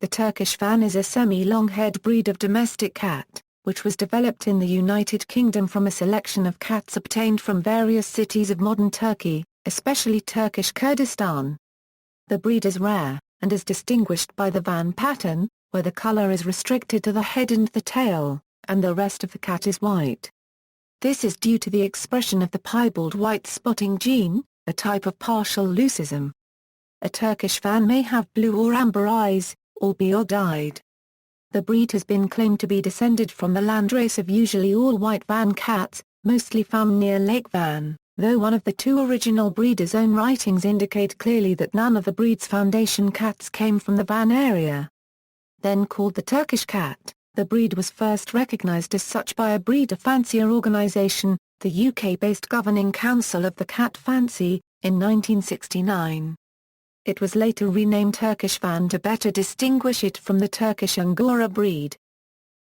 The Turkish Van is a semi-long-haired breed of domestic cat, which was developed in the United Kingdom from a selection of cats obtained from various cities of modern Turkey, especially Turkish Kurdistan. The breed is rare, and is distinguished by the van pattern, where the color is restricted to the head and the tail, and the rest of the cat is white. This is due to the expression of the piebald white spotting gene, a type of partial leucism. A Turkish Van may have blue or amber eyes, or be odd-eyed. The breed has been claimed to be descended from the landrace of usually all-white Van cats, mostly found near Lake Van, though one of the two original breeders' own writings indicate clearly that none of the breed's foundation cats came from the Van area. Then called the Turkish cat, the breed was first recognized as such by a breeder fancier organization, the UK-based Governing Council of the Cat Fancy, in 1969. It was later renamed Turkish Van to better distinguish it from the Turkish Angora breed.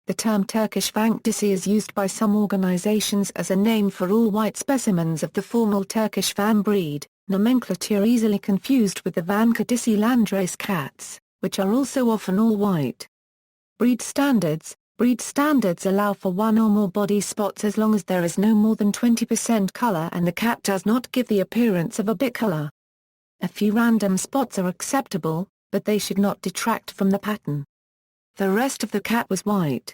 The term Turkish Van kedisi is used by some organizations as a name for all white specimens of the formal Turkish Van breed, nomenclature easily confused with the Van kedisi landrace cats, which are also often all white. Breed standards allow for one or more body spots as long as there is no more than 20% color and the cat does not give the appearance of a bicolor. A few random spots are acceptable, but they should not detract from the pattern. The rest of the cat was white.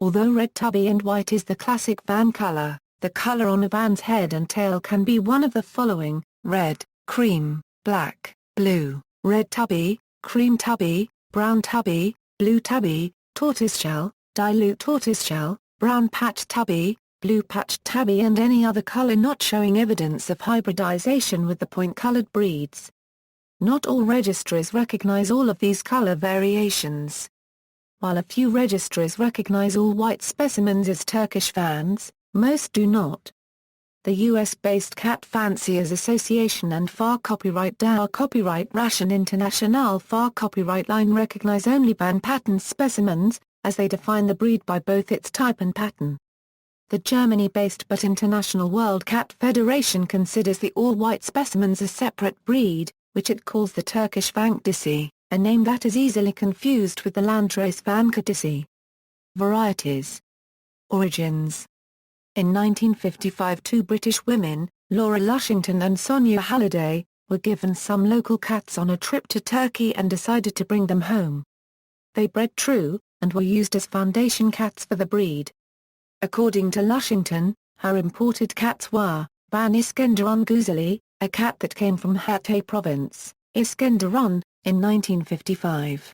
Although red tabby and white is the classic Van color, the color on a Van's head and tail can be one of the following: red, cream, black, blue, red tabby, cream tabby, brown tabby, blue tabby, tortoiseshell, dilute tortoiseshell, brown patch tabby, blue patch tabby, and any other color not showing evidence of hybridization with the point-colored breeds. Not all registries recognize all of these color variations. While a few registries recognize all white specimens as Turkish Vans, most do not. The US-based Cat Fanciers Association and FAR Copyright DAO Copyright Ration International FAR Copyright Line recognize only Van pattern specimens, as they define the breed by both its type and pattern. The Germany-based but international World Cat Federation considers the all-white specimens a separate breed, which it calls the Turkish Van kedisi, a name that is easily confused with the landrace Van kedisi. Varieties. Origins. In 1955, two British women, Laura Lushington and Sonia Halliday, were given some local cats on a trip to Turkey and decided to bring them home. They bred true, and were used as foundation cats for the breed. According to Lushington, her imported cats were, Van Iskenderun Güzeli, a cat that came from Hatay province, Iskenderun, in 1955.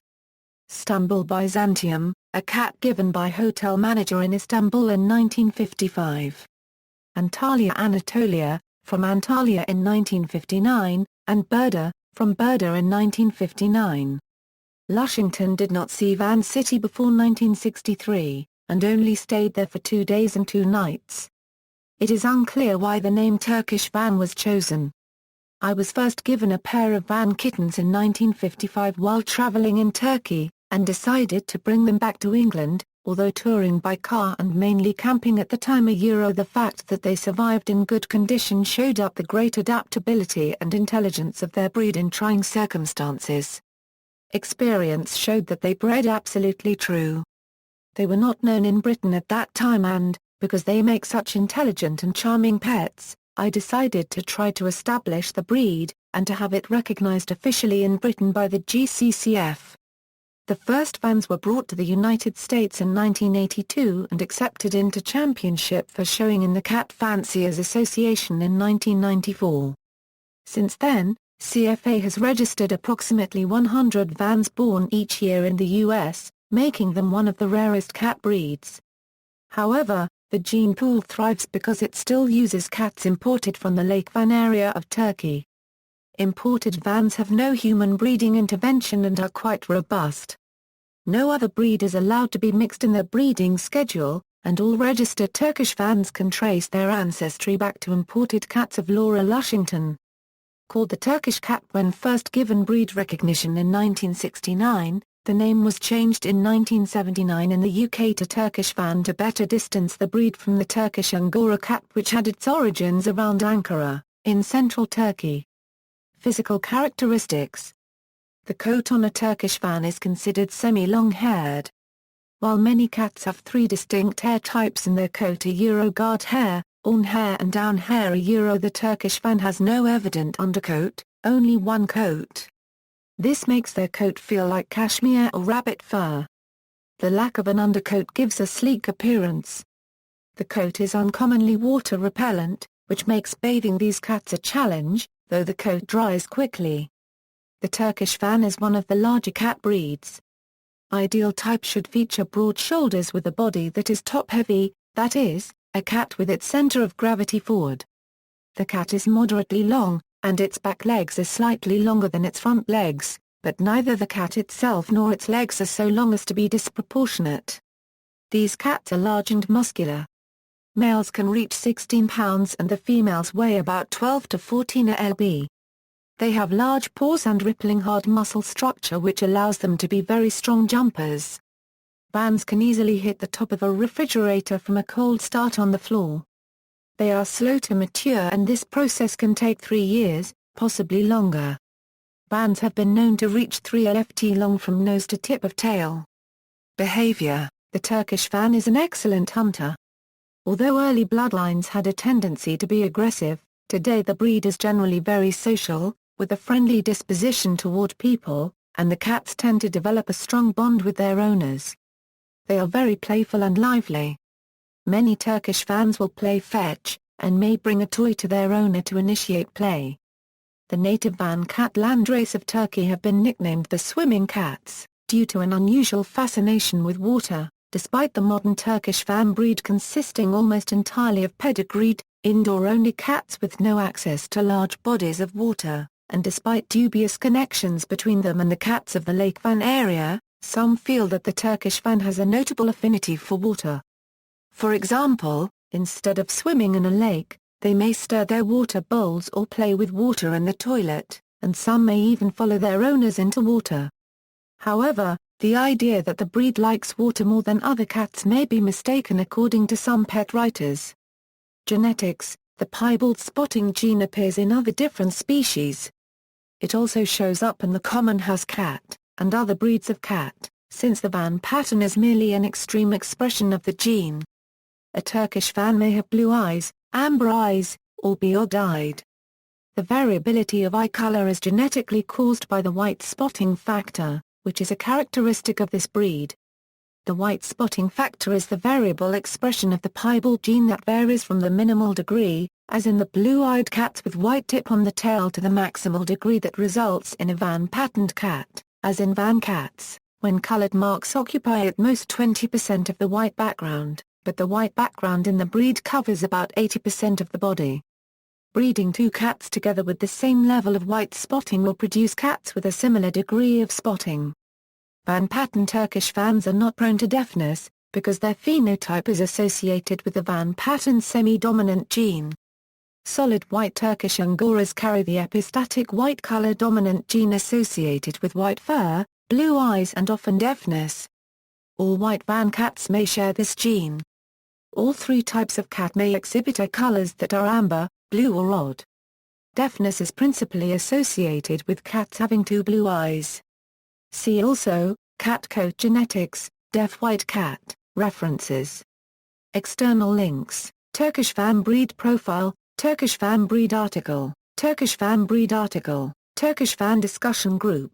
Istanbul Byzantium, a cat given by hotel manager in Istanbul in 1955. Antalya Anatolia, from Antalya in 1959, and Burda, from Burda in 1959. Lushington did not see Van City before 1963, and only stayed there for 2 days and 2 nights. It is unclear why the name Turkish Van was chosen. I was first given a pair of Van kittens in 1955 while traveling in Turkey, and decided to bring them back to England, although touring by car and mainly camping at the time. The fact that they survived in good condition showed up the great adaptability and intelligence of their breed in trying circumstances. Experience showed that they bred absolutely true. They were not known in Britain at that time and, because they make such intelligent and charming pets, I decided to try to establish the breed, and to have it recognized officially in Britain by the GCCF. The first Vans were brought to the United States in 1982 and accepted into championship for showing in the Cat Fanciers Association in 1994. Since then, CFA has registered approximately 100 Vans born each year in the U.S., making them one of the rarest cat breeds. However, the gene pool thrives because it still uses cats imported from the Lake Van area of Turkey. Imported Vans have no human breeding intervention and are quite robust. No other breed is allowed to be mixed in the breeding schedule, and all registered Turkish Vans can trace their ancestry back to imported cats of Laura Lushington. Called the Turkish cat when first given breed recognition in 1969, the name was changed in 1979 in the UK to Turkish Van to better distance the breed from the Turkish Angora cat, which had its origins around Ankara, in central Turkey. Physical characteristics. The coat on a Turkish van is considered semi-long-haired. While many cats have three distinct hair types in their coat, guard hair, horn hair and down hair, the Turkish van has no evident undercoat, only one coat. This makes their coat feel like cashmere or rabbit fur. The lack of an undercoat gives a sleek appearance. The coat is uncommonly water repellent, which makes bathing these cats a challenge, though the coat dries quickly. The Turkish van is one of the larger cat breeds. Ideal type should feature broad shoulders with a body that is top-heavy, that is, a cat with its center of gravity forward. The cat is moderately long, and its back legs are slightly longer than its front legs, but neither the cat itself nor its legs are so long as to be disproportionate. These cats are large and muscular. Males can reach 16 pounds and the females weigh about 12 to 14 lb. They have large paws and rippling hard muscle structure which allows them to be very strong jumpers. Vans can easily hit the top of a refrigerator from a cold start on the floor. They are slow to mature and this process can take 3 years, possibly longer. Vans have been known to reach 3 ft long from nose to tip of tail. Behavior: the Turkish van is an excellent hunter. Although early bloodlines had a tendency to be aggressive, today the breed is generally very social, with a friendly disposition toward people, and the cats tend to develop a strong bond with their owners. They are very playful and lively. Many Turkish vans will play fetch, and may bring a toy to their owner to initiate play. The native van cat landrace of Turkey have been nicknamed the swimming cats, due to an unusual fascination with water, despite the modern Turkish van breed consisting almost entirely of pedigreed, indoor-only cats with no access to large bodies of water, and despite dubious connections between them and the cats of the Lake Van area, some feel that the Turkish van has a notable affinity for water. For example, instead of swimming in a lake, they may stir their water bowls or play with water in the toilet, and some may even follow their owners into water. However, the idea that the breed likes water more than other cats may be mistaken according to some pet writers. Genetics: the piebald spotting gene appears in other different species. It also shows up in the common house cat, and other breeds of cat, since the van pattern is merely an extreme expression of the gene. A Turkish van may have blue eyes, amber eyes, or be odd-eyed. The variability of eye color is genetically caused by the white spotting factor, which is a characteristic of this breed. The white spotting factor is the variable expression of the piebald gene that varies from the minimal degree, as in the blue-eyed cats with white tip on the tail, to the maximal degree that results in a van-patterned cat, as in van cats, when colored marks occupy at most 20% of the white background, but the white background in the breed covers about 80% of the body. Breeding two cats together with the same level of white spotting will produce cats with a similar degree of spotting. Van-pattern Turkish vans are not prone to deafness, because their phenotype is associated with the van-pattern semi-dominant gene. Solid white Turkish Angoras carry the epistatic white color dominant gene associated with white fur, blue eyes and often deafness. All white van cats may share this gene. All three types of cat may exhibit eye colors that are amber, blue or odd. Deafness is principally associated with cats having two blue eyes. See also, cat coat genetics, deaf white cat, references. External links, Turkish van breed profile, Turkish van breed article, Turkish van breed article, Turkish van discussion group.